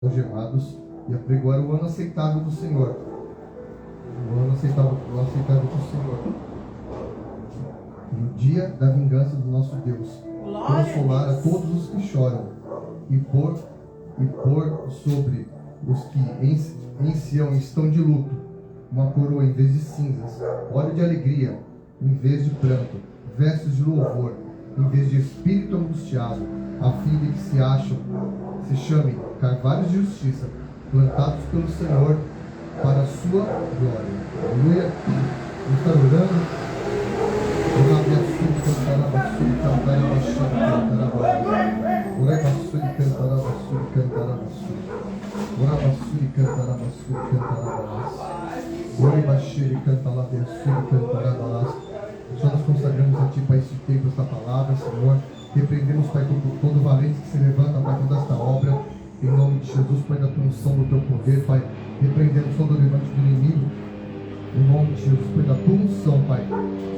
algemados e apregoar o ano aceitável do Senhor. O ano aceitável do Senhor. No dia da vingança do nosso Deus. Consolar a todos os que choram e pôr sobre os que em Sião estão de luto uma coroa em vez de cinzas, óleo de alegria em vez de pranto, vestes de louvor em vez de espírito angustiado, a fim de que se chamem carvalhos de justiça, plantados pelo Senhor para a sua glória. Aleluia. Vamos estar orando. Só nos consagramos a Ti, Pai, esse tempo, esta palavra, Senhor. Repreendemos, Pai, todo valente que se levanta, Pai, toda esta obra. Em nome de Jesus, Pai, da tua unção, do teu poder, Pai. Repreendemos todo o levante do inimigo. Em nome de Jesus, Pai, da tua unção, Pai,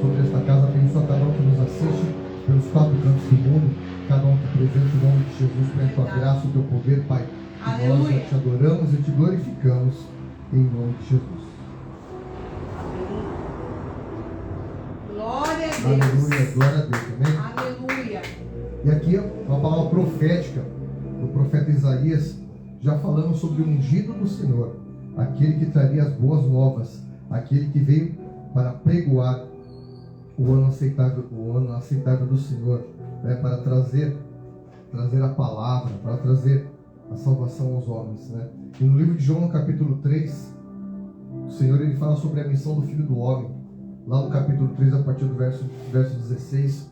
sobre esta casa. Abençoa cada um que nos assiste pelos quatro cantos do mundo. Cada um que presente, em nome de Jesus, Pai, a tua graça, o teu poder, Pai. E nós já te adoramos e te glorificamos. Em nome de Jesus. Glória a Deus. Aleluia, glória a Deus, amém? Aleluia. E aqui é uma palavra profética do profeta Isaías, já falando sobre o ungido do Senhor, aquele que traria as boas novas, aquele que veio para pregoar o ano aceitável do Senhor, né, para trazer a palavra, para trazer a salvação aos homens, né? E no livro de João, no capítulo 3, o Senhor ele fala sobre a missão do Filho do Homem. Lá no capítulo 3, a partir do verso 16,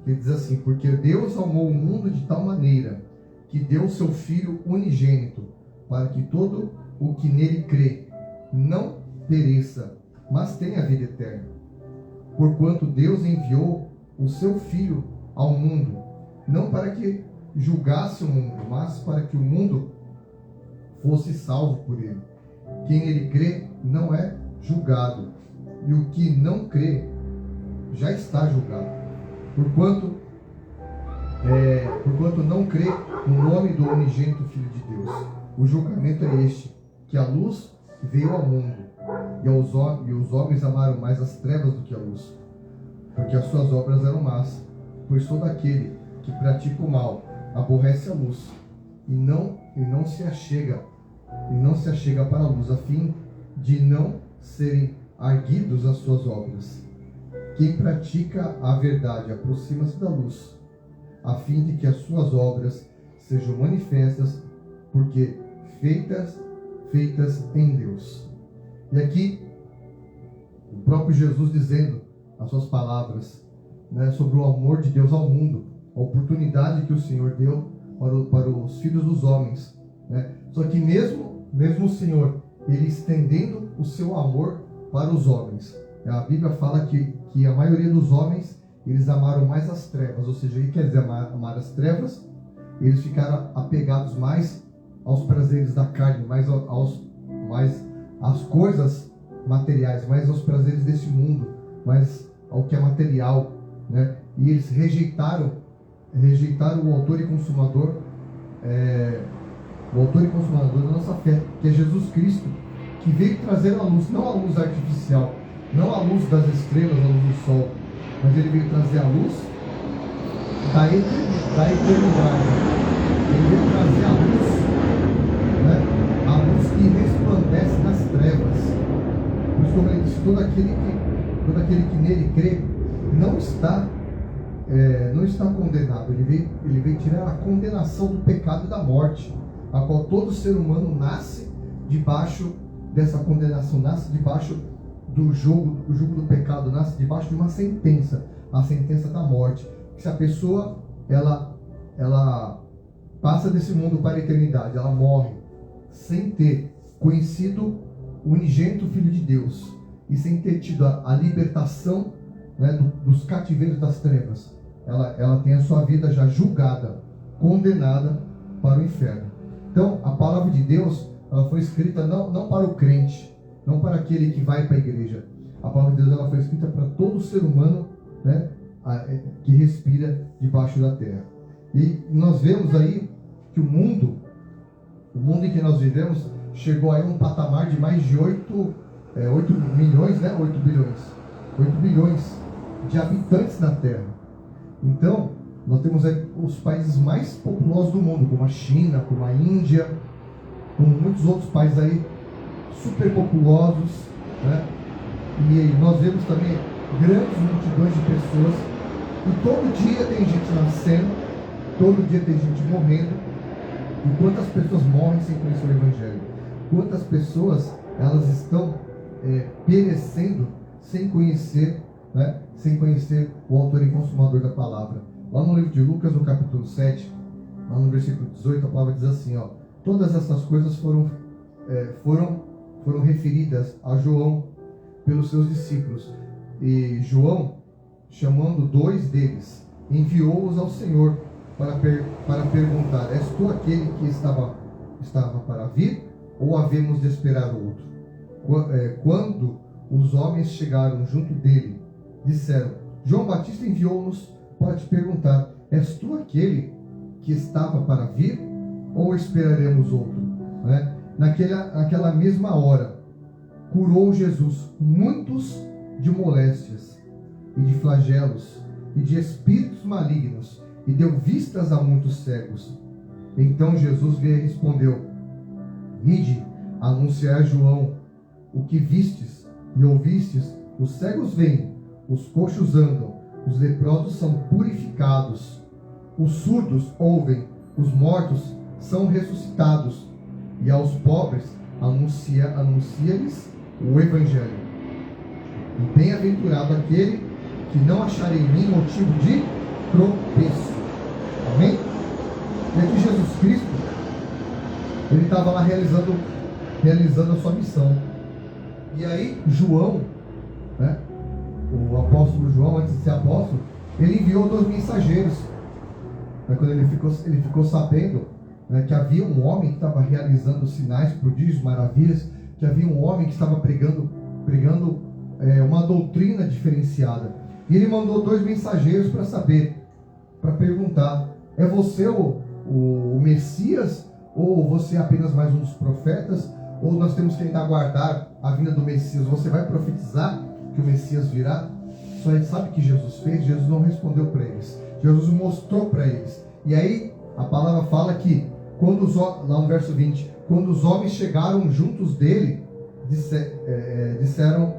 ele diz assim: porque Deus amou o mundo de tal maneira que deu o seu Filho unigênito, para que todo o que nele crê não pereça, mas tenha vida eterna. Porquanto Deus enviou o seu Filho ao mundo, não para que julgasse o mundo, mas para que o mundo fosse salvo por ele. Quem nele crê não é julgado, e o que não crê já está julgado, porquanto não crê no nome do unigênito Filho de Deus. O julgamento é este, que a luz veio ao mundo, e os homens amaram mais as trevas do que a luz, porque as suas obras eram más. Pois todo aquele que pratica o mal aborrece a luz, e não se achega para a luz, a fim de não serem arguidos as suas obras. Quem pratica a verdade aproxima-se da luz, a fim de que as suas obras sejam manifestas, porque feitas em Deus. E aqui, o próprio Jesus dizendo as suas palavras, né, sobre o amor de Deus ao mundo, a oportunidade que o Senhor deu para os filhos dos homens, né? Só que mesmo o Senhor, ele estendendo o seu amor para os homens, a Bíblia fala que a maioria dos homens, eles amaram mais as trevas, ou seja, ele quer dizer amar as trevas, eles ficaram apegados mais aos prazeres da carne, mais às coisas materiais, mais aos prazeres desse mundo, mais ao que é material, né? E eles rejeitaram o autor e consumador da nossa fé, que é Jesus Cristo, que veio trazer a luz, não a luz artificial, não a luz das estrelas, a luz do sol, mas ele veio trazer a luz da eternidade. Ele veio trazer a luz, né? A luz que resplandece nas trevas. Por isso, como ele disse, todo aquele que nele crê não está condenado. Ele veio tirar a condenação do pecado e da morte, a qual todo ser humano nasce debaixo dessa condenação, nasce debaixo do jugo do pecado, nasce debaixo de uma sentença, a sentença da morte. Se a pessoa ela passa desse mundo para a eternidade, ela morre sem ter conhecido o unigênito Filho de Deus e sem ter tido a libertação, né, dos cativeiros das trevas, ela tem a sua vida já julgada, condenada para o inferno. Então, a palavra de Deus, ela foi escrita não para o crente, não para aquele que vai para a igreja. A palavra de Deus, ela foi escrita para todo ser humano, né, que respira debaixo da terra. E nós vemos aí que o mundo O mundo em que nós vivemos chegou aí a um patamar de mais de 8 milhões, né? 8 bilhões. 8 bilhões de habitantes na Terra. Então, nós temos aí os países mais populosos do mundo, como a China, como a Índia, como muitos outros países aí super populosos, né? E nós vemos também grandes multidões de pessoas, e todo dia tem gente nascendo, todo dia tem gente morrendo. E quantas pessoas morrem sem conhecer o Evangelho? Quantas pessoas elas estão perecendo sem conhecer, né? Sem conhecer o autor e consumador da palavra. Lá no livro de Lucas, no capítulo 7, lá no versículo 18, a palavra diz assim, ó: todas essas coisas foram referidas a João pelos seus discípulos. E João, chamando 2 deles, enviou-os ao Senhor para perguntar: és tu aquele que estava para vir, ou havemos de esperar outro? Quando os homens chegaram junto dele, disseram: João Batista enviou-nos para te perguntar: és tu aquele que estava para vir, ou esperaremos outro? Né? Naquela mesma hora, curou Jesus muitos de moléstias e de flagelos e de espíritos malignos, e deu vistas a muitos cegos. Então Jesus veio e respondeu: ide anunciar a João o que vistes e ouvistes: os cegos veem, os coxos andam, os leprosos são purificados, os surdos ouvem, os mortos são ressuscitados, e aos pobres anuncia-lhes o Evangelho. E bem-aventurado aquele que não achar em mim motivo de tropeço. Amém? E aqui Jesus Cristo, ele estava lá realizando a sua missão. E aí João, né, o apóstolo João, antes de ser apóstolo, ele enviou 2 mensageiros. Quando ele ficou sabendo, né, que havia um homem que estava realizando sinais, prodígios, maravilhas, que havia um homem que estava pregando uma doutrina diferenciada. E ele mandou 2 mensageiros para saber, para perguntar: é você o Messias, ou você é apenas mais um dos profetas, ou nós temos que ainda aguardar a vinda do Messias? Você vai profetizar que o Messias virá? Só ele sabe o que Jesus fez. Jesus não respondeu para eles, Jesus mostrou para eles. E aí a palavra fala que lá no verso 20, quando os homens chegaram juntos dele, disseram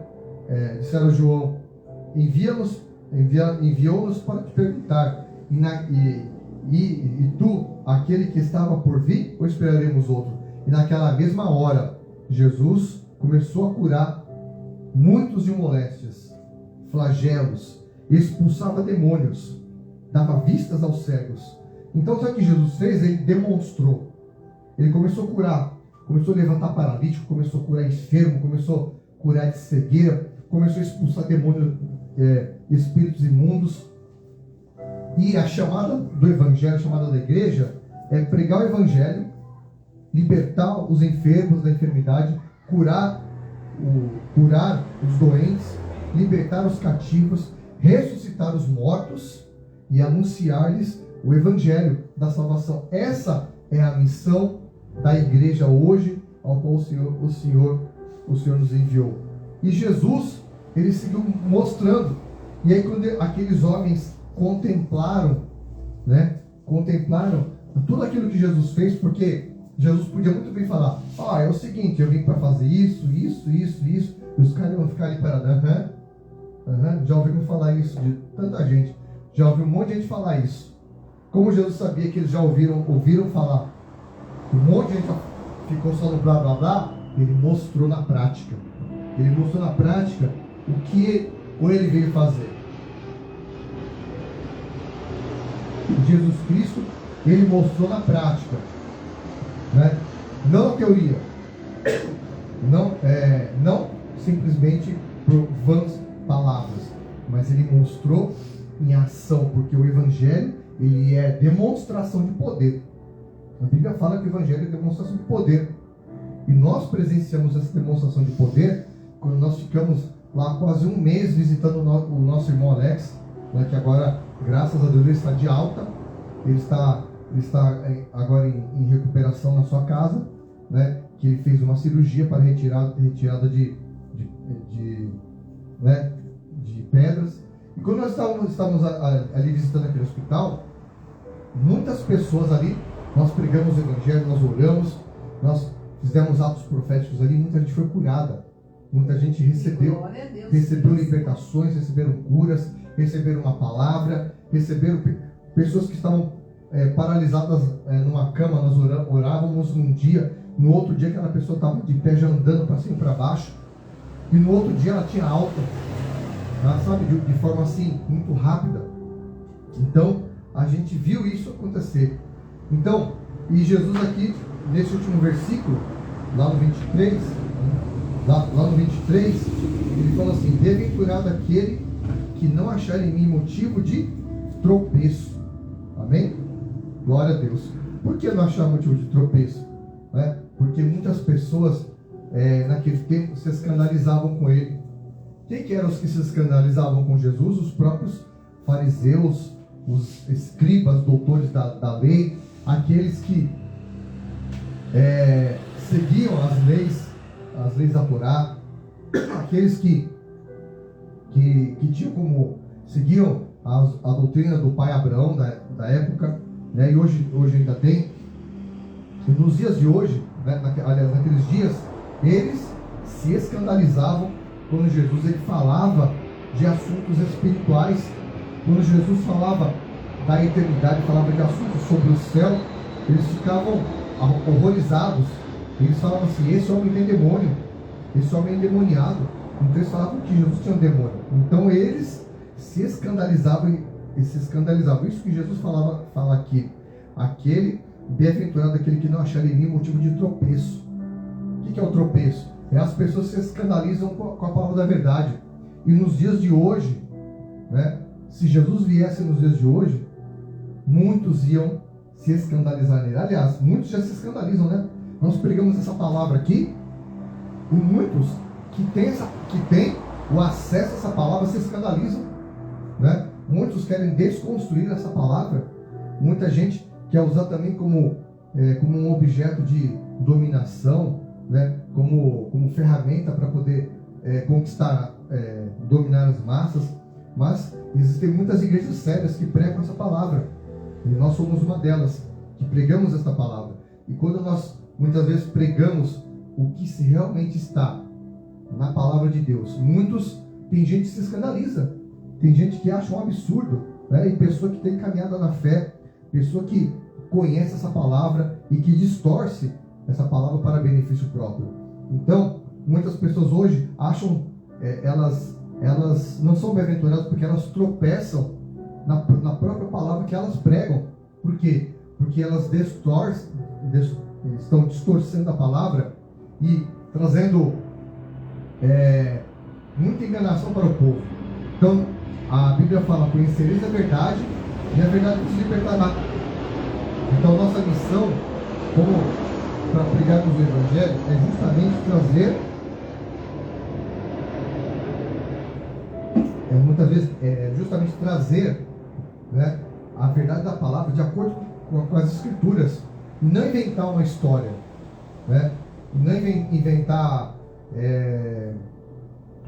a João: enviou-nos para te perguntar: e tu, aquele que estava por vir, ou esperaremos outro? E naquela mesma hora, Jesus começou a curar muitos de moléstias, flagelos, expulsava demônios, dava vistas aos cegos. Então, sabe o que Jesus fez? Ele demonstrou. Ele começou a curar, começou a levantar paralítico, começou a curar enfermo, começou a curar de cegueira, começou a expulsar demônios, espíritos imundos. E a chamada do Evangelho, a chamada da igreja, é pregar o Evangelho, libertar os enfermos da enfermidade, curar os doentes, libertar os cativos, ressuscitar os mortos e anunciar-lhes o Evangelho da salvação. Essa é a missão da igreja hoje, ao qual o Senhor nos enviou. E Jesus, ele seguiu mostrando. E aí, quando aqueles homens contemplaram tudo aquilo que Jesus fez, porque Jesus podia muito bem falar: é o seguinte, eu vim para fazer isso, e os caras vão ficar ali parados. Já ouvimos falar isso de tanta gente, já ouviu um monte de gente falar isso. Como Jesus sabia que eles já ouviram falar, um monte de gente ficou só no blá blá blá, ele mostrou na prática. Ele mostrou na prática o que ele veio fazer. Jesus Cristo, ele mostrou na prática, né? Não na teoria, não simplesmente por vãs palavras, mas ele mostrou em ação, porque o Evangelho, ele é demonstração de poder. A Bíblia fala que o Evangelho é demonstração de poder, e nós presenciamos essa demonstração de poder quando nós ficamos lá quase um mês visitando o nosso irmão Alex, né, que agora, graças a Deus, ele está de alta, ele está agora em recuperação na sua casa. né, que ele fez uma cirurgia para retirada de pedras. E quando nós estávamos ali visitando aquele hospital, muitas pessoas ali, nós pregamos o evangelho, nós oramos, nós fizemos atos proféticos ali, muita gente foi curada, muita gente recebeu libertações, receberam curas, receberam uma palavra, receberam pessoas que estavam paralisadas numa cama. Nós orávamos num dia, no outro dia aquela pessoa estava de pé já andando para cima e para baixo, e no outro dia ela tinha alta, sabe, de forma assim, muito rápida. Então, a gente viu isso acontecer. Então, e Jesus aqui, nesse último versículo, lá no 23, ele fala assim: bem-aventurado aquele que não achar em mim motivo de tropeço. Amém? Glória a Deus. Por que não achar motivo de tropeço? Porque muitas pessoas, naquele tempo, se escandalizavam com ele. Quem que eram os que se escandalizavam com Jesus? Os próprios fariseus, os escribas, doutores da lei, aqueles que seguiam as leis da Torá, aqueles que tinham como, seguiam a doutrina do pai Abraão da época, né? E hoje ainda tem. E nos dias de hoje, aliás, naqueles dias, eles se escandalizavam quando Jesus ele falava de assuntos espirituais, quando Jesus falava da eternidade, falava de assuntos sobre o céu, eles ficavam horrorizados. Eles falavam assim: esse homem tem demônio, esse homem é endemoniado. Então eles falavam que Jesus tinha um demônio. Então eles se escandalizavam. Isso que Jesus fala aqui: bem-aventurado aquele que não achar em mim motivo de tropeço. O que é o tropeço? As pessoas se escandalizam com a palavra da verdade. E nos dias de hoje, né, se Jesus viesse nos dias de hoje, muitos iam se escandalizar nele. Aliás, muitos já se escandalizam, né? Nós pregamos essa palavra aqui, e muitos que têm o acesso a essa palavra se escandalizam, né? Muitos querem desconstruir essa palavra. Muita gente quer usar também como um objeto de dominação, né? Como ferramenta para poder conquistar, dominar as massas. Mas existem muitas igrejas sérias que pregam essa palavra, e nós somos uma delas, que pregamos essa palavra. E quando nós muitas vezes pregamos o que se realmente está na palavra de Deus, tem gente que se escandaliza, tem gente que acha um absurdo, né? E pessoa que tem caminhada na fé, pessoa que conhece essa palavra e que distorce essa palavra para benefício próprio. Então, muitas pessoas hoje acham, elas não são bem-aventuradas porque elas tropeçam na própria palavra que elas pregam. Por quê? Porque elas estão distorcendo a palavra e trazendo muita enganação para o povo. Então, a Bíblia fala: conhecereis a verdade, e a verdade vos libertará. Então, nossa missão, para pregarmos o Evangelho, é justamente trazer, né, a verdade da palavra de acordo com as Escrituras, e não inventar uma história, né? Não inventar,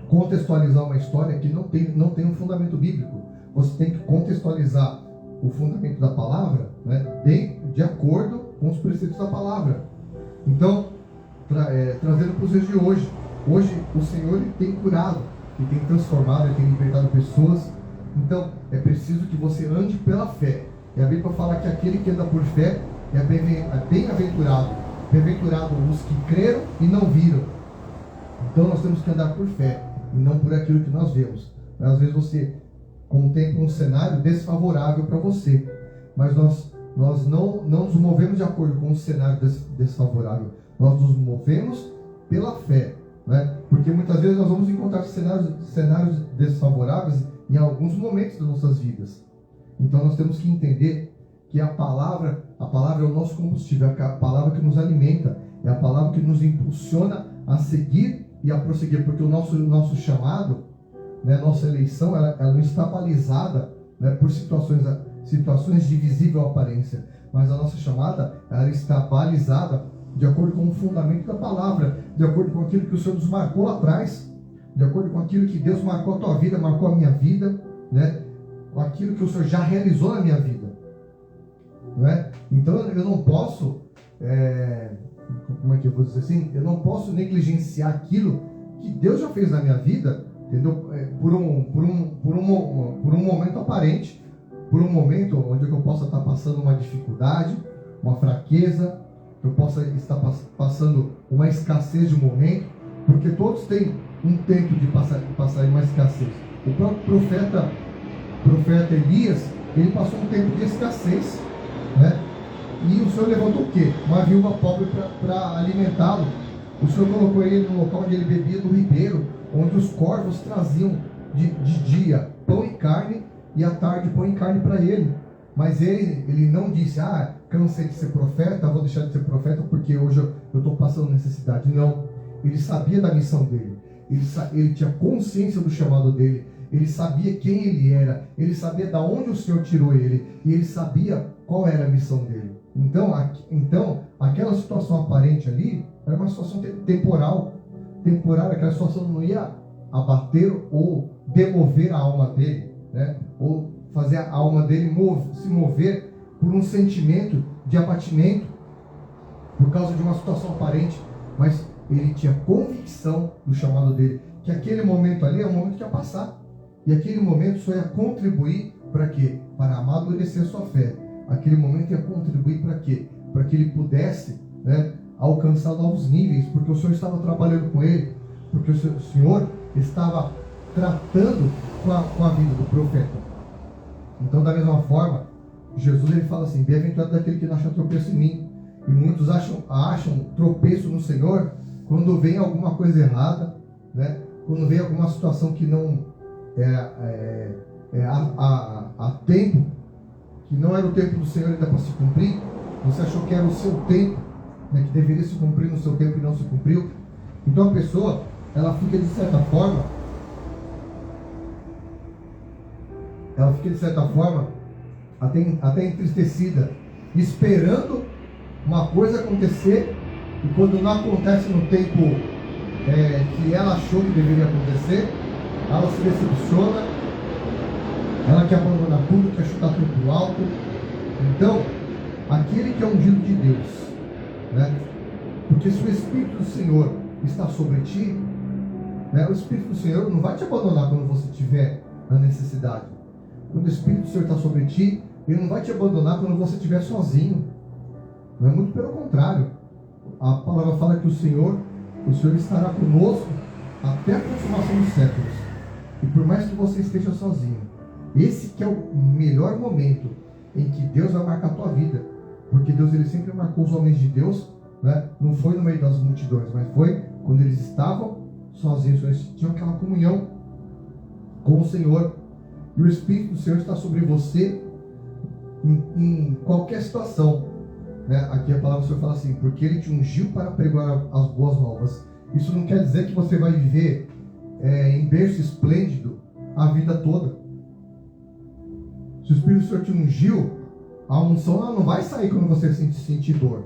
contextualizar uma história que não tem um fundamento bíblico. Você tem que contextualizar o fundamento da palavra, né, de acordo com os preceitos da palavra. Então, trazendo para os dias de hoje, o Senhor ele tem curado, ele tem transformado, ele tem libertado pessoas. Então, é preciso que você ande pela fé. E a Bíblia fala que aquele que anda por fé é bem-aventurado. Bem-aventurado os que creram e não viram. Então, nós temos que andar por fé e não por aquilo que nós vemos. Às vezes você contempla um cenário desfavorável para você, mas nós não nos movemos de acordo com o cenário desfavorável. Nós nos movemos pela fé, né? Porque muitas vezes nós vamos encontrar cenários desfavoráveis em alguns momentos das nossas vidas. Então nós temos que entender que a palavra é o nosso combustível, é a palavra que nos alimenta, é a palavra que nos impulsiona a seguir e a prosseguir, porque o nosso chamado, né, nossa eleição, ela não está balizada, né, por situações de visível aparência, mas a nossa chamada, ela está balizada de acordo com o fundamento da palavra, de acordo com aquilo que o Senhor nos marcou lá atrás, de acordo com aquilo que Deus marcou a tua vida, marcou a minha vida, né? Com aquilo que o Senhor já realizou na minha vida, né? Então eu não posso, como é que eu vou dizer assim? Eu não posso negligenciar aquilo que Deus já fez na minha vida, entendeu? Por um momento aparente, por um momento onde eu possa estar passando uma dificuldade, uma fraqueza, eu possa estar passando uma escassez de momento, porque todos têm um tempo de passar uma escassez. O próprio profeta Elias, ele passou um tempo de escassez, né? E o Senhor levantou o quê? Uma viúva pobre para alimentá-lo. O Senhor colocou ele no local onde ele bebia do ribeiro, onde os corvos traziam de dia pão e carne, e à tarde pão e carne para ele. Mas ele não disse, cansei de ser profeta, vou deixar de ser profeta porque hoje eu estou passando necessidade. Não, ele sabia da missão dele, ele tinha consciência do chamado dele, ele sabia quem ele era, ele sabia de onde o Senhor tirou ele, e ele sabia qual era a missão dele. Então aquela situação aparente ali era uma situação temporária, aquela situação não ia abater ou demover a alma dele, né? Ou fazer a alma dele se mover por um sentimento de abatimento por causa de uma situação aparente, mas ele tinha convicção do chamado dele, que aquele momento ali é um momento que ia passar, e aquele momento só ia contribuir para quê? Para amadurecer sua fé. Aquele momento ia contribuir para quê? Para que ele pudesse, né, alcançar novos níveis, porque o Senhor estava trabalhando com ele, porque o Senhor estava tratando com a vida do profeta. Então, da mesma forma, Jesus ele fala assim: bem-aventurado daquele que não acha tropeço em mim. E muitos acham tropeço no Senhor quando vem alguma coisa errada, né? Quando vem alguma situação que não há tempo, que não era o tempo do Senhor ainda para se cumprir. Você achou que era o seu tempo, né, que deveria se cumprir no seu tempo e não se cumpriu. Então a pessoa, ela fica de certa forma, até entristecida, esperando uma coisa acontecer, e quando não acontece no tempo que ela achou que deveria acontecer, ela se decepciona, ela quer abandonar tudo, quer chutar tudo pro alto. Então, aquele que é ungido de Deus, né? Porque se o Espírito do Senhor está sobre ti, né, o Espírito do Senhor não vai te abandonar quando você tiver na necessidade. Quando o Espírito do Senhor está sobre ti, ele não vai te abandonar quando você estiver sozinho. Não é muito pelo contrário. A palavra fala que o Senhor estará conosco até a consumação dos séculos. E por mais que você esteja sozinho, esse que é o melhor momento em que Deus vai marcar a tua vida. Porque Deus ele sempre marcou os homens de Deus, né? Não foi no meio das multidões, mas foi quando eles estavam sozinhos, eles tinham aquela comunhão com o Senhor. E o Espírito do Senhor está sobre você em qualquer situação, né? Aqui a palavra do Senhor fala assim: porque Ele te ungiu para pregar as boas novas. Isso não quer dizer que você vai viver em berço esplêndido a vida toda. Se o Espírito do Senhor te ungiu, a unção ela não vai sair quando você sentir dor.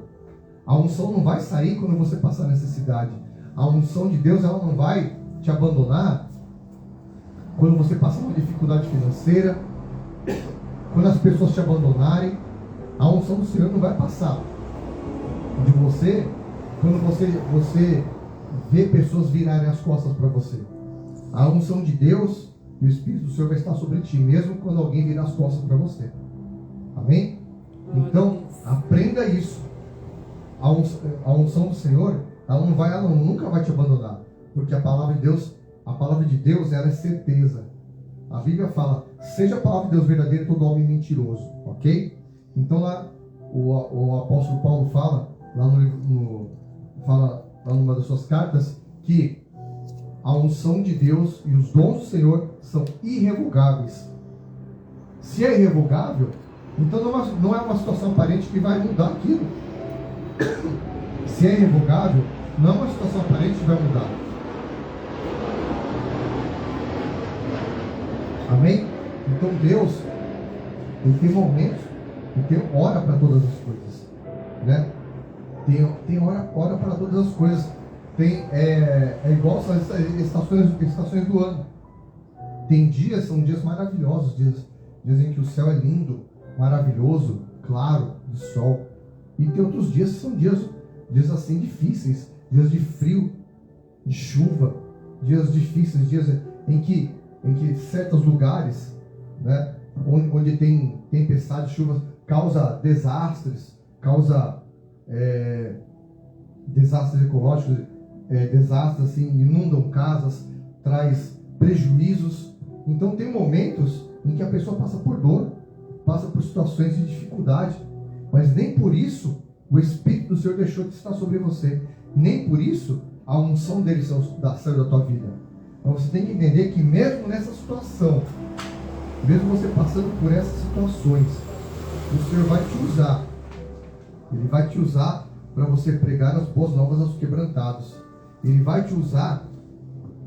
A unção não vai sair quando você passar necessidade. A unção de Deus ela não vai te abandonar quando você passar uma dificuldade financeira, quando as pessoas te abandonarem. A unção do Senhor não vai passar de você quando você vê pessoas virarem as costas para você. A unção de Deus e o Espírito do Senhor vai estar sobre ti, mesmo quando alguém virar as costas para você. Amém? Então, aprenda isso. A unção do Senhor, ela nunca vai te abandonar, porque a palavra de Deus, ela é certeza. A Bíblia fala: seja a palavra de Deus verdadeira e todo homem mentiroso, ok? Então lá o apóstolo Paulo fala lá numa das suas cartas que a unção de Deus e os dons do Senhor são irrevogáveis. Se é irrevogável, então não é uma situação aparente que vai mudar aquilo. Se é irrevogável, não é uma situação aparente que vai mudar. Amém? Então Deus, Ele tem momentos, Ele tem hora para todas as coisas, né? Tem hora para todas as coisas. É igual as estações do ano. Tem dias, são dias maravilhosos, dias em que o céu é lindo, maravilhoso, claro, de sol. E tem outros dias que são dias assim difíceis, dias de frio, de chuva, dias difíceis, dias em que certos lugares, né, onde tem tempestade, chuva, causa desastres, desastres ecológicos, desastres assim, inundam casas, traz prejuízos. Então tem momentos em que a pessoa passa por dor, passa por situações de dificuldade, mas nem por isso o Espírito do Senhor deixou de estar sobre você, nem por isso a unção dele saiu da tua vida. Então você tem que entender que mesmo nessa situação, mesmo você passando por essas situações, o Senhor vai te usar. Ele vai te usar para você pregar as boas novas aos quebrantados. Ele vai te usar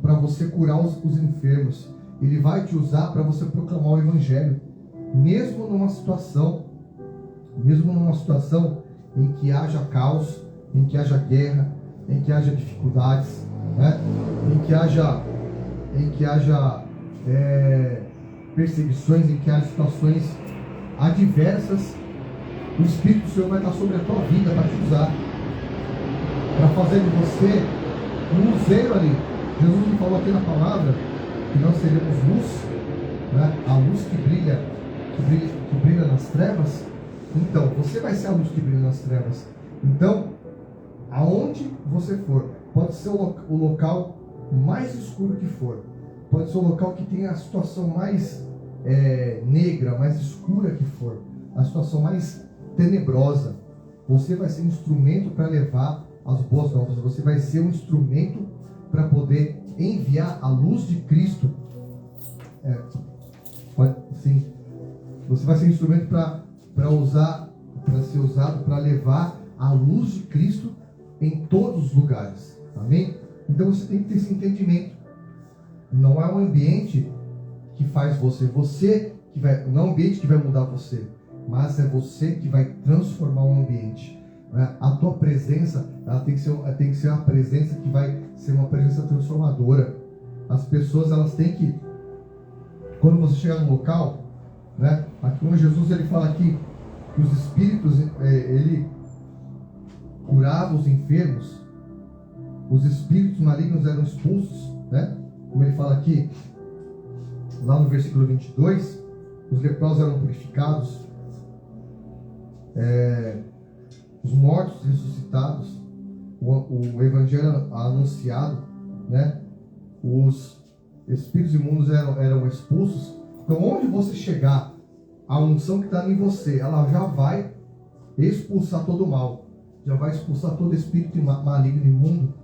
para você curar os enfermos. Ele vai te usar para você proclamar o Evangelho. Mesmo numa situação em que haja caos, em que haja guerra, em que haja dificuldades, né? em que haja perseguições, em que haja situações adversas, o Espírito do Senhor vai estar sobre a tua vida para te usar, para fazer de você um luzeiro ali. Jesus me falou aqui na palavra que nós seremos luz, né? A luz que brilha nas trevas. Então, você vai ser a luz que brilha nas trevas. Então, aonde você for, pode ser o local mais escuro que for, pode ser o local que tem a situação mais negra, mais escura que for, a situação mais tenebrosa, você vai ser um instrumento para levar as boas novas. Você vai ser um instrumento para poder enviar a luz de Cristo. Sim. Você vai ser um instrumento para ser usado para levar a luz de Cristo em todos os lugares. Amém? Então você tem que ter esse entendimento. Não é um ambiente que faz você que vai, não é um ambiente que vai mudar você, mas é você que vai transformar o ambiente. A tua presença, ela tem que ser uma presença que vai ser uma presença transformadora. As pessoas, elas têm que, quando você chegar no local, né? Aqui como Jesus, ele fala aqui que os espíritos, ele curava os enfermos, os espíritos malignos eram expulsos, né? Como ele fala aqui, lá no versículo 22, os leprosos eram purificados, os mortos ressuscitados, o evangelho anunciado, né? Os espíritos imundos eram expulsos. Então, onde você chegar, a unção que está em você, ela já vai expulsar todo o mal, já vai expulsar todo espírito maligno e imundo,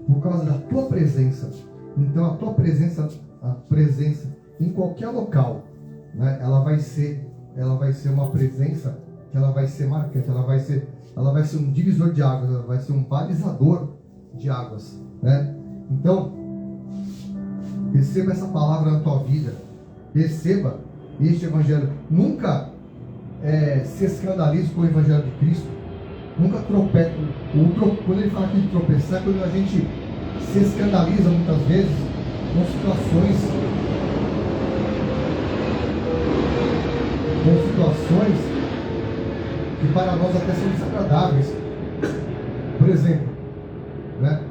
por causa da tua presença. Então, a tua presença em qualquer local, né, ela vai ser uma presença que ela vai ser marcante, ela vai ser um divisor de águas, ela vai ser um balizador de águas, né? Então, receba essa palavra na tua vida, receba este evangelho. Nunca se escandalize com o evangelho de Cristo, nunca tropece. Quando ele fala aqui de tropeçar, quando a gente se escandaliza muitas vezes com situações que para nós até são desagradáveis. Por exemplo, né?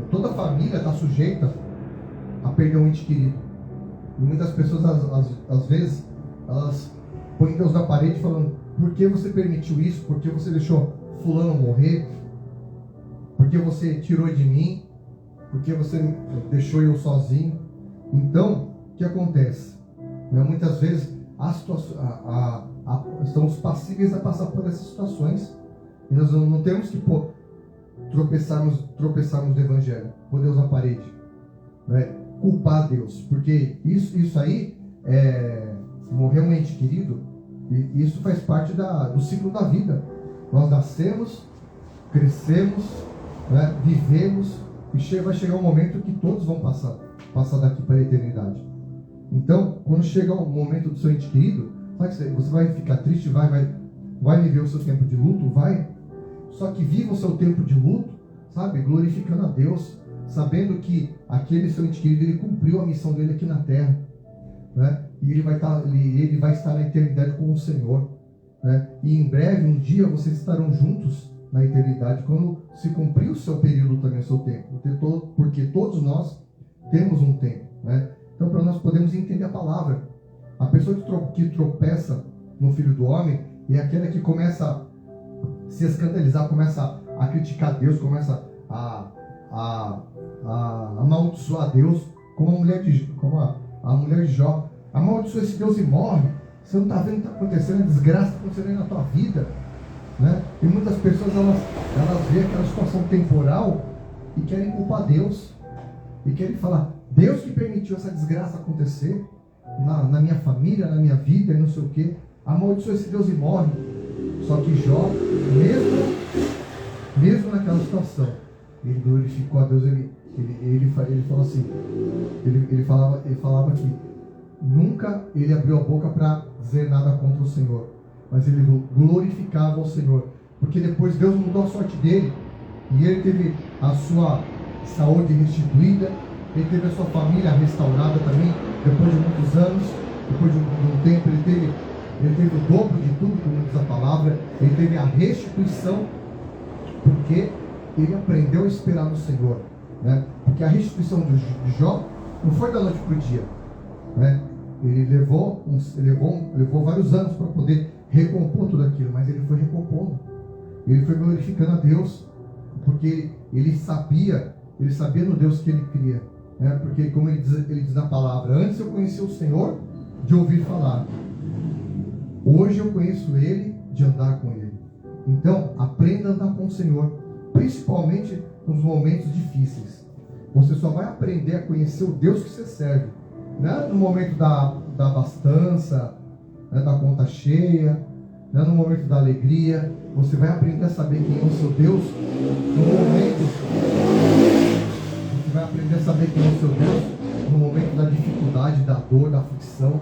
Toda família está sujeita a perder um ente querido. E muitas pessoas, às vezes, elas põem Deus na parede falando: por que você permitiu isso? Por que você deixou fulano morrer? Por que você tirou de mim? Por que você deixou eu sozinho? Então, o que acontece? Muitas vezes estamos passíveis a passar por essas situações, e nós não temos que tropeçarmos do Evangelho, pôr Deus na parede, né? Culpar Deus, porque isso aí morrer um ente querido, e isso faz parte do ciclo da vida. Nós nascemos, crescemos, né? Vivemos, e vai chegar um momento que todos vão passar daqui para a eternidade. Então, quando chegar o momento do seu ente querido, você vai ficar triste, vai viver o seu tempo de luto, vai. Só que viva o seu tempo de luto, sabe? Glorificando a Deus, sabendo que aquele seu ente querido, ele cumpriu a missão dele aqui na terra, né? E ele vai estar na eternidade com o Senhor, né? E em breve, um dia, vocês estarão juntos na eternidade, quando se cumprir o seu período também, o seu tempo, porque todos nós temos um tempo, né? Então, para nós podermos entender a palavra, a pessoa que tropeça no Filho do Homem é aquela que começa a se escandalizar, começa a criticar Deus, começa a amaldiçoar Deus, como a mulher de Jó. Amaldiçoa esse Deus e morre. Você não está vendo o que está acontecendo, a desgraça está acontecendo aí na tua vida, né? E muitas pessoas elas veem aquela situação temporal e querem culpar Deus, e querem falar: Deus que permitiu essa desgraça acontecer na minha família, na minha vida e não sei o que. Amaldiçoa esse Deus e morre. Só que Jó, mesmo naquela situação, ele glorificou a Deus. Ele falou assim, ele falava que nunca ele abriu a boca para dizer nada contra o Senhor, mas ele glorificava o Senhor, porque depois Deus mudou a sorte dele, e ele teve a sua saúde restituída, ele teve a sua família restaurada também, depois de muitos anos, depois de um tempo, ele teve o dobro de tudo, como diz a palavra, ele teve a restituição, porque ele aprendeu a esperar no Senhor, né? Porque a restituição de Jó não foi da noite para o dia, né? Ele levou vários anos para poder recompor tudo aquilo, mas ele foi recompondo, ele foi glorificando a Deus, porque ele sabia no Deus que ele cria, né? Porque como ele diz na palavra: antes eu conheci o Senhor de ouvir falar, hoje eu conheço Ele de andar com Ele. Então, aprenda a andar com o Senhor, principalmente nos momentos difíceis. Você só vai aprender a conhecer o Deus que você serve, não é no momento da abastança, né, da conta cheia, não é no momento da alegria. Você vai aprender a saber quem é o seu Deus Você vai aprender a saber quem é o seu Deus no momento da dificuldade, da dor, da aflição,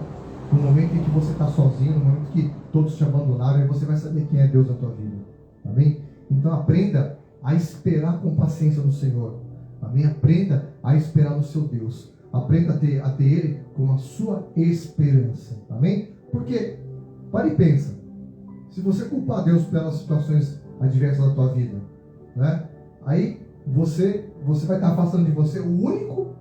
no momento em que você está sozinho, no momento que todos te abandonaram, aí você vai saber quem é Deus na tua vida. Amém? Então aprenda a esperar com paciência no Senhor. Amém? Aprenda a esperar no seu Deus. Aprenda a ter Ele como a sua esperança. Amém? Porque, para e pensa, se você culpar Deus pelas situações adversas da tua vida, né? Aí você vai estar afastando de você o único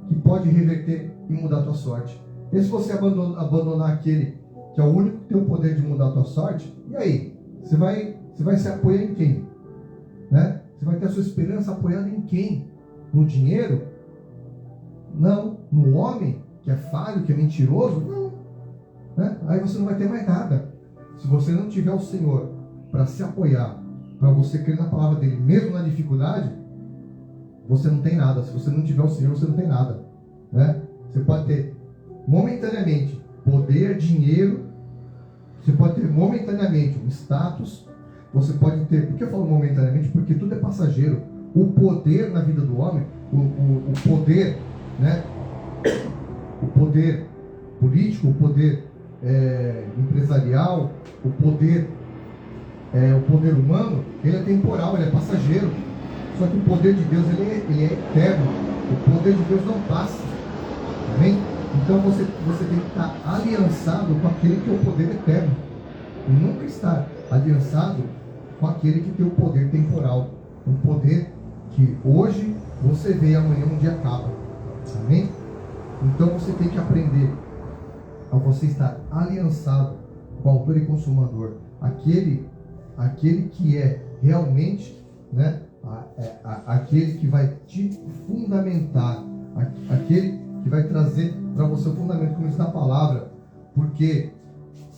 que pode reverter e mudar a tua sorte. E se você abandonar aquele que é o único que tem o poder de mudar a tua sorte, e aí? Você vai se apoiar em quem? Né? Você vai ter a sua esperança apoiada em quem? No dinheiro? Não. No homem, que é falho, que é mentiroso? Não. Né? Aí você não vai ter mais nada. Se você não tiver o Senhor para se apoiar, para você crer na palavra dele, mesmo na dificuldade, você não tem nada. Se você não tiver o Senhor, você não tem nada, né? Você pode ter momentaneamente poder, dinheiro, você pode ter momentaneamente um status, você pode ter, por que eu falo momentaneamente? Porque tudo é passageiro. O poder na vida do homem, o poder, né? O poder político, o poder empresarial, o poder humano, ele é temporal, ele é passageiro. Só que o poder de Deus, ele é eterno. O poder de Deus não passa. Amém? Então você tem que estar aliançado com aquele que tem o poder eterno. E nunca estar aliançado com aquele que tem o poder temporal. Um poder que hoje você vê e amanhã um dia acaba. Amém? Então você tem que aprender a você estar aliançado com o autor e consumador. Aquele que é realmente, né, aquele que vai te fundamentar, aquele que vai trazer para você o fundamento, como diz na palavra. Porque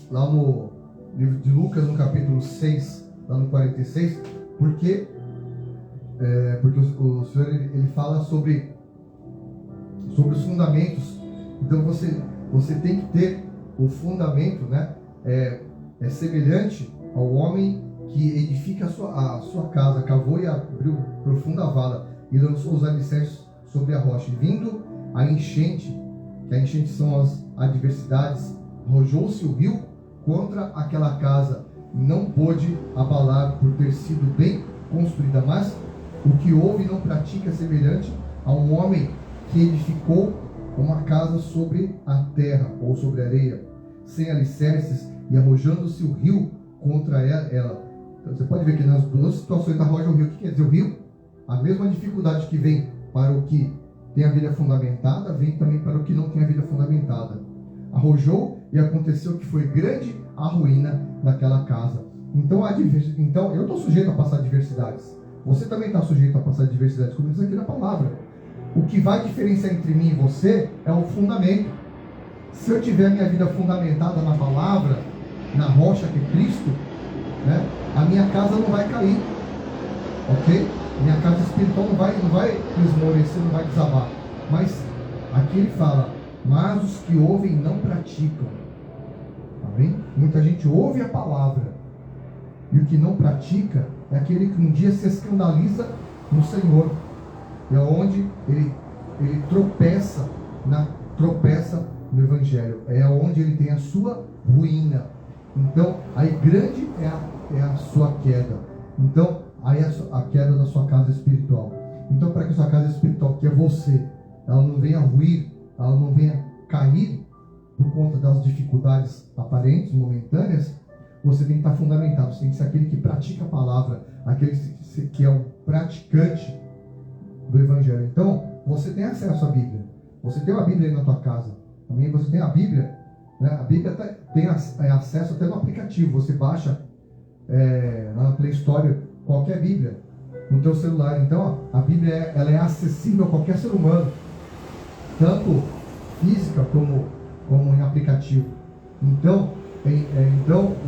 lá no livro de Lucas, no capítulo 6, lá no 46, porque o Senhor ele fala sobre os fundamentos. Então você tem que ter o fundamento, né? É semelhante ao homem que edifica a sua casa, cavou e abriu profunda vala e lançou os alicerces sobre a rocha. E vindo a enchente, que a enchente são as adversidades, arrojou-se o rio contra aquela casa, não pôde abalar por ter sido bem construída, mas o que ouve e não pratica é semelhante a um homem que edificou uma casa sobre a terra ou sobre a areia, sem alicerces, e arrojando-se o rio contra ela. Então, você pode ver que nas duas situações arroja o rio. O que quer dizer o rio? A mesma dificuldade que vem para o que tem a vida fundamentada, vem também para o que não tem a vida fundamentada. Arrojou, e aconteceu que foi grande a ruína daquela casa. Então eu estou sujeito a passar adversidades. Você também está sujeito a passar adversidades, como diz aqui na palavra. O que vai diferenciar entre mim e você é o fundamento. Se eu tiver a minha vida fundamentada na palavra, na rocha que é Cristo, né, a minha casa não vai cair, ok? Minha casa espiritual não vai esmorecer, não vai desabar. Mas aqui ele fala, mas os que ouvem não praticam. Amém? Muita gente ouve a palavra, e o que não pratica é aquele que um dia se escandaliza no Senhor. É onde ele tropeça no Evangelho. É onde ele tem a sua ruína. Então, aí grande é a sua queda. Então, aí a queda da sua casa espiritual. Então, para que a sua casa espiritual, que é você, ela não venha ruir, ela não venha cair por conta das dificuldades aparentes, momentâneas, você tem que estar fundamentado. Você tem que ser aquele que pratica a palavra, aquele que é um praticante do Evangelho. Então, você tem acesso à Bíblia. Você tem uma Bíblia aí na tua casa. Também você tem a Bíblia. Né? A Bíblia tem acesso até no aplicativo. Você baixa na Play Store qualquer Bíblia no teu celular. Então, a Bíblia ela é acessível a qualquer ser humano, tanto física como em aplicativo. Então,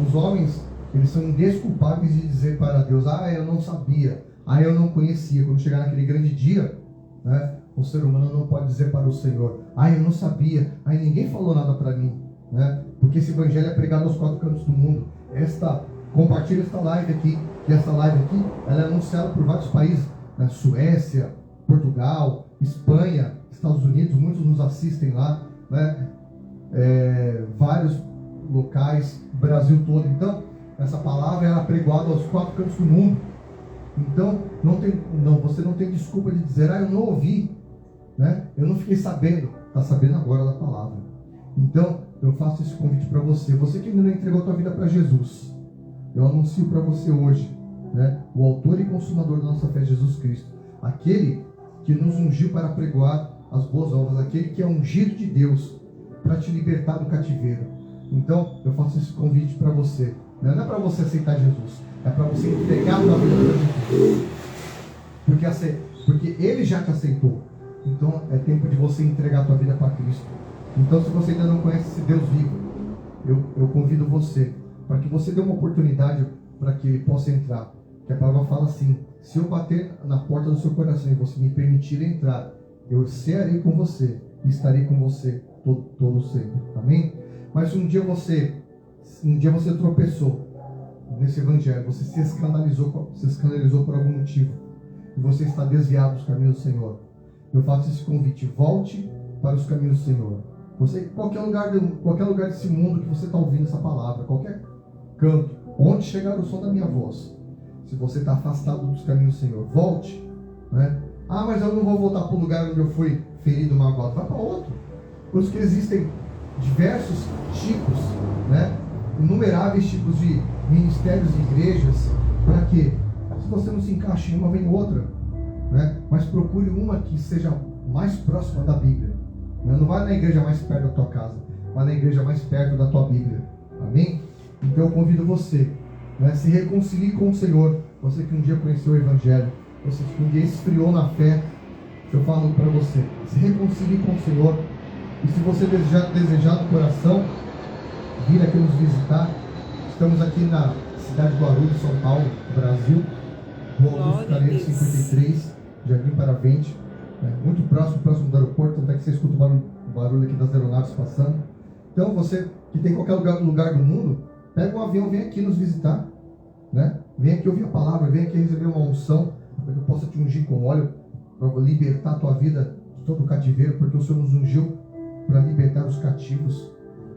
os homens, eles são indesculpáveis de dizer para Deus, eu não sabia, eu não conhecia. Quando chegar naquele grande dia, né, o ser humano não pode dizer para o Senhor, eu não sabia, ninguém falou nada para mim, né? Porque esse evangelho é pregado aos quatro cantos do mundo. Compartilha esta live aqui, que essa live aqui, ela é anunciada por vários países, né? Suécia, Portugal, Espanha, Estados Unidos, muitos nos assistem lá, né? Vários locais, Brasil todo. Então, essa palavra ela é pregada aos quatro cantos do mundo. Então, você não tem desculpa de dizer, eu não ouvi, né? Eu não fiquei sabendo. Está sabendo agora da palavra. Então, eu faço esse convite para você. Você que ainda não entregou a tua vida para Jesus, eu anuncio para você hoje, né? O autor e consumador da nossa fé, Jesus Cristo. Aquele que nos ungiu para pregoar as boas novas. Aquele que é ungido de Deus para te libertar do cativeiro. Então, eu faço esse convite para você. Não é para você aceitar Jesus, é para você entregar a tua vida para Jesus. Porque Ele já te aceitou. Então, é tempo de você entregar a tua vida para Cristo. Então, se você ainda não conhece esse Deus vivo, eu convido você para que você dê uma oportunidade para que Ele possa entrar. Que a palavra fala assim, se eu bater na porta do seu coração e você me permitir entrar, eu cearei com você e estarei com você todo sempre. Amém? Mas um dia você tropeçou nesse evangelho, você se escandalizou por algum motivo, e você está desviado dos caminhos do Senhor. Eu faço esse convite, volte para os caminhos do Senhor. Qualquer lugar desse mundo que você está ouvindo essa palavra, qualquer canto, onde chegar o som da minha voz, se você está afastado dos caminhos do Senhor, volte, né? Mas eu não vou voltar para o lugar onde eu fui ferido, magoado. Vai para outro. Por isso que existem diversos tipos, né? Inumeráveis tipos de ministérios e igrejas. Para quê? Se você não se encaixa em uma, vem outra, né? Mas procure uma que seja mais próxima da Bíblia, né? Não vai na igreja mais perto da tua casa, vai na igreja mais perto da tua Bíblia. Amém? Então eu convido você, né? Se reconcilie com o Senhor. Você que um dia conheceu o Evangelho, você que um dia esfriou na fé, eu falo para você, se reconcilie com o Senhor. E se você desejar no coração vir aqui nos visitar, estamos aqui na cidade de Guarulhos, São Paulo, Brasil, Rua Augusto Caneiro 53, Jardim Paravente, né? Muito próximo do aeroporto, tanto é que você escuta o barulho aqui das aeronaves passando. Então você que tem qualquer lugar do mundo, pega um avião, vem aqui nos visitar, né? Vem aqui ouvir a palavra, vem aqui receber uma unção, para que eu possa te ungir com óleo, para libertar a tua vida de todo o cativeiro, porque o Senhor nos ungiu para libertar os cativos.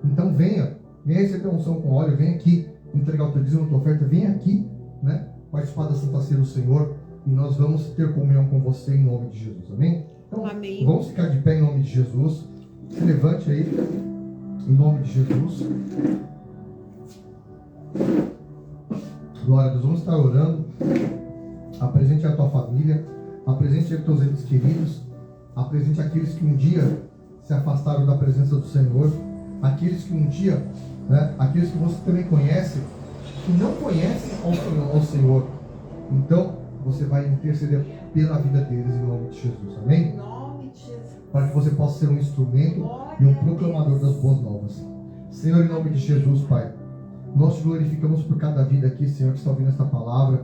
Então venha receber a unção com óleo, vem aqui entregar o teu dízimo, a tua oferta, vem aqui, né? Participar da Santa Ceia do Senhor, e nós vamos ter comunhão com você em nome de Jesus, amém? Então, Amém. Vamos ficar de pé em nome de Jesus. Se levante aí, em nome de Jesus. Glória a Deus. Vamos estar orando. Apresente a tua família, apresente os teus entes queridos, apresente aqueles que um dia se afastaram da presença do Senhor, aqueles que um dia, né, aqueles que você também conhece, que não conhecem ao Senhor. Então, você vai interceder pela vida deles em nome de Jesus, amém? Em nome de Jesus. Para que você possa ser um instrumento e um proclamador das boas novas. Senhor, em nome de Jesus, Pai, nós te glorificamos por cada vida aqui, Senhor, que está ouvindo esta palavra,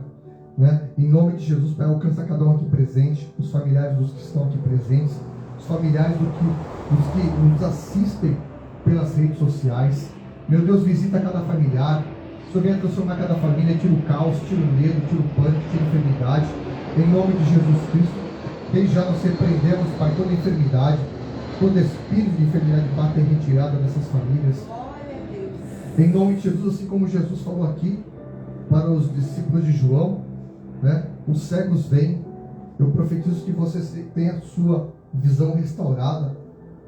né? Em nome de Jesus, Pai, alcança cada um aqui presente, os familiares dos que estão aqui presentes, os familiares dos que nos assistem pelas redes sociais. Meu Deus, visita cada familiar. O Senhor venha transformar cada família, tira o caos, tira o medo, tira o pânico, tira a enfermidade. Em nome de Jesus Cristo, desde já nós repreendemos, Pai, toda enfermidade, todo espírito de enfermidade bata e retirada dessas famílias. Em nome de Jesus, assim como Jesus falou aqui para os discípulos de João, né? Os cegos vêm. Eu profetizo que você tenha a sua visão restaurada,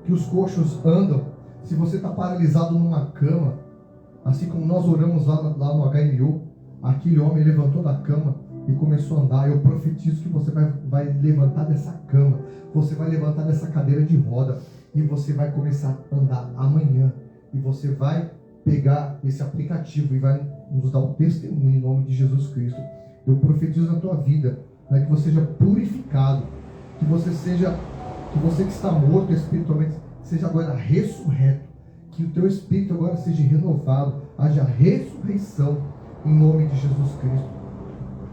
que os coxos andam. Se você está paralisado numa cama, assim como nós oramos lá no HMU, aquele homem levantou da cama e começou a andar. Eu profetizo que você vai levantar dessa cama, você vai levantar dessa cadeira de roda e você vai começar a andar amanhã. E você vai pegar esse aplicativo e vai nos dar o testemunho em nome de Jesus Cristo. Eu profetizo na tua vida, né, que você seja purificado, que você que está morto espiritualmente, seja agora ressurreto, que o teu espírito agora seja renovado, haja ressurreição em nome de Jesus Cristo.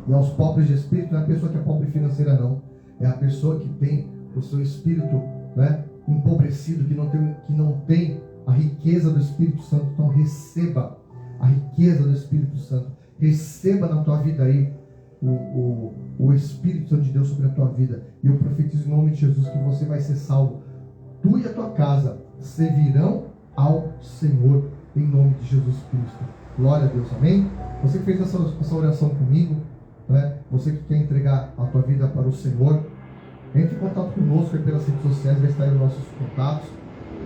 E aos pobres de espírito, não é a pessoa que é pobre financeira não, é a pessoa que tem o seu espírito, né, empobrecido, que não tem a riqueza do Espírito Santo. Então receba a riqueza do Espírito Santo, receba na tua vida aí o Espírito Santo de Deus sobre a tua vida. E eu profetizo em nome de Jesus que você vai ser salvo. Tu e a tua casa servirão ao Senhor em nome de Jesus Cristo. Glória a Deus, amém? Você que fez essa oração comigo, né? Você que quer entregar a tua vida para o Senhor, entre em contato conosco aí pelas redes sociais, vai estar aí os nossos contatos.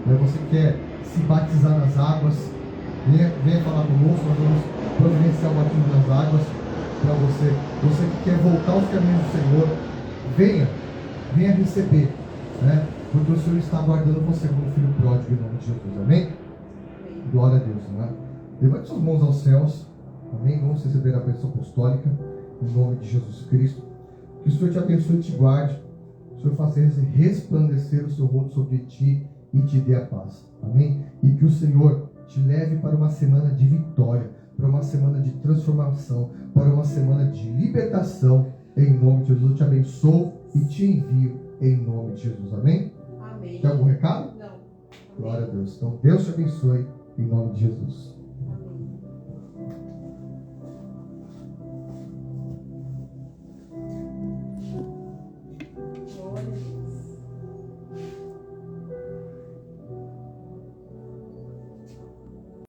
Você que quer se batizar nas águas, venha falar conosco, nós vamos providenciar o batismo nas águas para você. Você que quer voltar aos caminhos do Senhor, venha receber, né? Porque o Senhor está aguardando você como filho pródigo em nome de Jesus, amém? Glória a Deus, né? Levante suas mãos aos céus, amém? Vamos receber a bênção apostólica em nome de Jesus Cristo. Que o Senhor te abençoe e te guarde, o Senhor faça resplandecer o seu rosto sobre ti e te dê a paz, amém? E que o Senhor te leve para uma semana de vitória, para uma semana de transformação, para uma semana de libertação, em nome de Jesus. Eu te abençoo e te envio em nome de Jesus, amém? Amém. Tem algum recado? Não. Glória a Deus. Então Deus te abençoe em nome de Jesus.